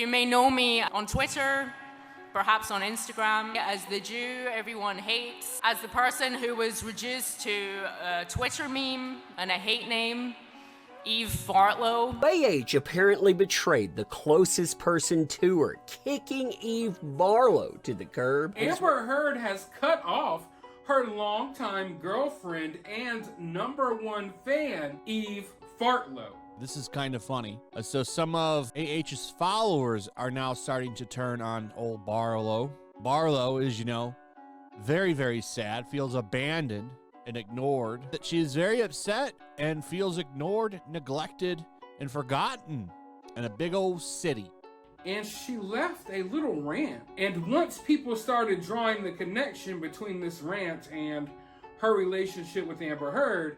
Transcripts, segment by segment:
You may know me on Twitter, perhaps on Instagram, as the Jew everyone hates, as the person who was reduced to a Twitter meme and a hate name, Eve Barlow. Apparently betrayed the closest person to her, kicking Eve Barlow to the curb. Amber Heard has cut off her longtime girlfriend and #1 fan, Eve Barlow. This is kind of funny. So some of AH's followers are now starting to turn on old Barlow. Barlow is, very, very sad, feels abandoned and ignored. That she is very upset and feels ignored, neglected, and forgotten in a big old city. And she left a little rant. And once people started drawing the connection between this rant and her relationship with Amber Heard,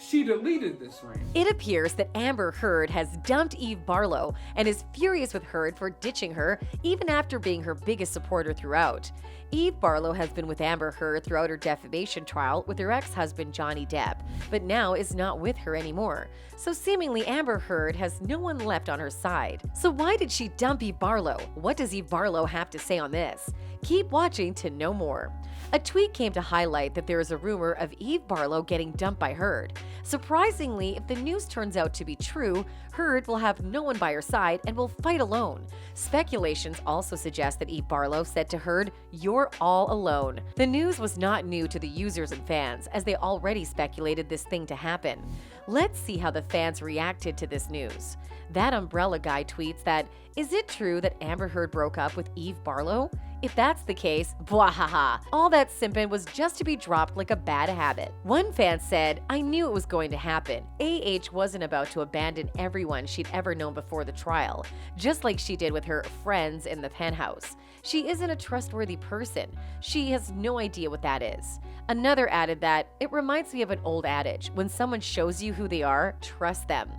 she deleted this rant. It appears that Amber Heard has dumped Eve Barlow and is furious with Heard for ditching her even after being her biggest supporter throughout. Eve Barlow has been with Amber Heard throughout her defamation trial with her ex-husband Johnny Depp, but now is not with her anymore. So seemingly Amber Heard has no one left on her side. So why did she dump Eve Barlow? What does Eve Barlow have to say on this? Keep watching to know more. A tweet came to highlight that there is a rumor of Eve Barlow getting dumped by Heard. Surprisingly, if the news turns out to be true, Heard will have no one by her side and will fight alone. Speculations also suggest that Eve Barlow said to Heard, "You're all alone." The news was not new to the users and fans, as they already speculated this thing to happen. Let's see how the fans reacted to this news. That Umbrella guy tweets that, "Is it true that Amber Heard broke up with Eve Barlow? If that's the case, bwahaha. All that simping was just to be dropped like a bad habit." One fan said, "I knew it was going to happen. AH wasn't about to abandon everyone she'd ever known before the trial, just like she did with her friends in the penthouse. She isn't a trustworthy person. She has no idea what that is." Another added that, "It reminds me of an old adage. When someone shows you who they are, trust them."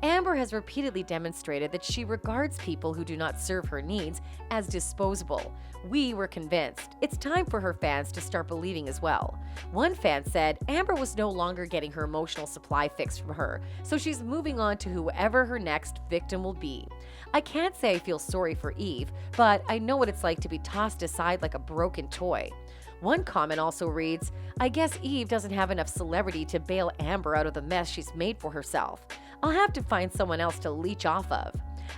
Amber has repeatedly demonstrated that she regards people who do not serve her needs as disposable. We were convinced. It's time for her fans to start believing as well. One fan said Amber was no longer getting her emotional supply fixed from her, so she's moving on to whoever her next victim will be. "I can't say I feel sorry for Eve, but I know what it's like to be tossed aside like a broken toy." One comment also reads, "I guess Eve doesn't have enough celebrity to bail Amber out of the mess she's made for herself. I'll have to find someone else to leech off of."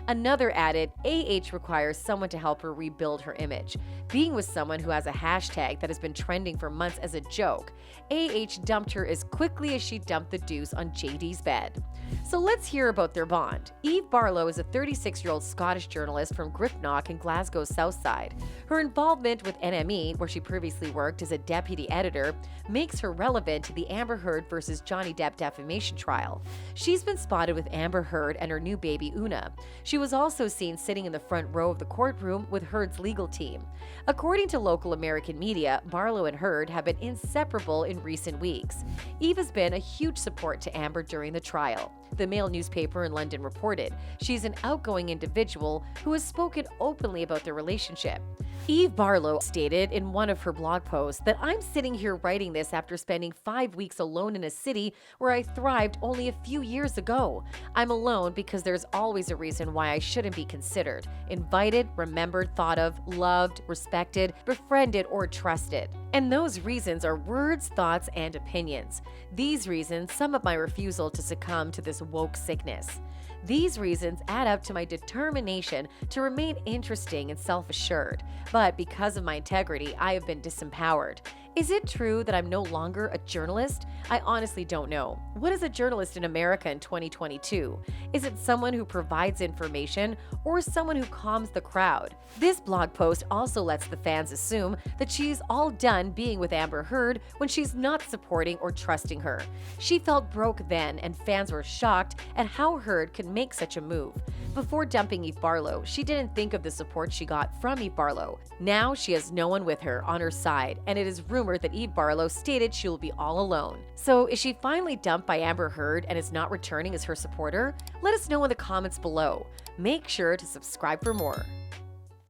Another added, "AH requires someone to help her rebuild her image. Being with someone who has a hashtag that has been trending for months as a joke, AH dumped her as quickly as she dumped the deuce on JD's bed." So let's hear about their bond. Eve Barlow is a 36-year-old Scottish journalist from Grifnock in Glasgow's South Side. Her involvement with NME, where she previously worked as a deputy editor, makes her relevant to the Amber Heard versus Johnny Depp defamation trial. She's been spotted with Amber Heard and her new baby Una. She was also seen sitting in the front row of the courtroom with Heard's legal team. According to local American media, Barlow and Heard have been inseparable in recent weeks. Eve has been a huge support to Amber during the trial. The Mail newspaper in London reported she's an outgoing individual who has spoken openly about their relationship. Eve Barlow stated in one of her blog posts that, "I'm sitting here writing this after spending 5 weeks alone in a city where I thrived only a few years ago. I'm alone because there's always a reason why I shouldn't be considered, invited, remembered, thought of, loved, respected, befriended, or trusted. And those reasons are words, thoughts, and opinions. These reasons sum up my refusal to succumb to this woke sickness. These reasons add up to my determination to remain interesting and self-assured, but because of my integrity, I have been disempowered. Is it true that I'm no longer a journalist? I honestly don't know. What is a journalist in America in 2022? Is it someone who provides information or someone who calms the crowd?" This blog post also lets the fans assume that she's all done being with Amber Heard when she's not supporting or trusting her. She felt broke then, and fans were shocked at how Heard could make such a move. Before dumping Eve Barlow, she didn't think of the support she got from Eve Barlow. Now she has no one with her on her side, and it is rumored that Eve Barlow stated she will be all alone. So is she finally dumped by Amber Heard and is not returning as her supporter? Let us know in the comments below. Make sure to subscribe for more.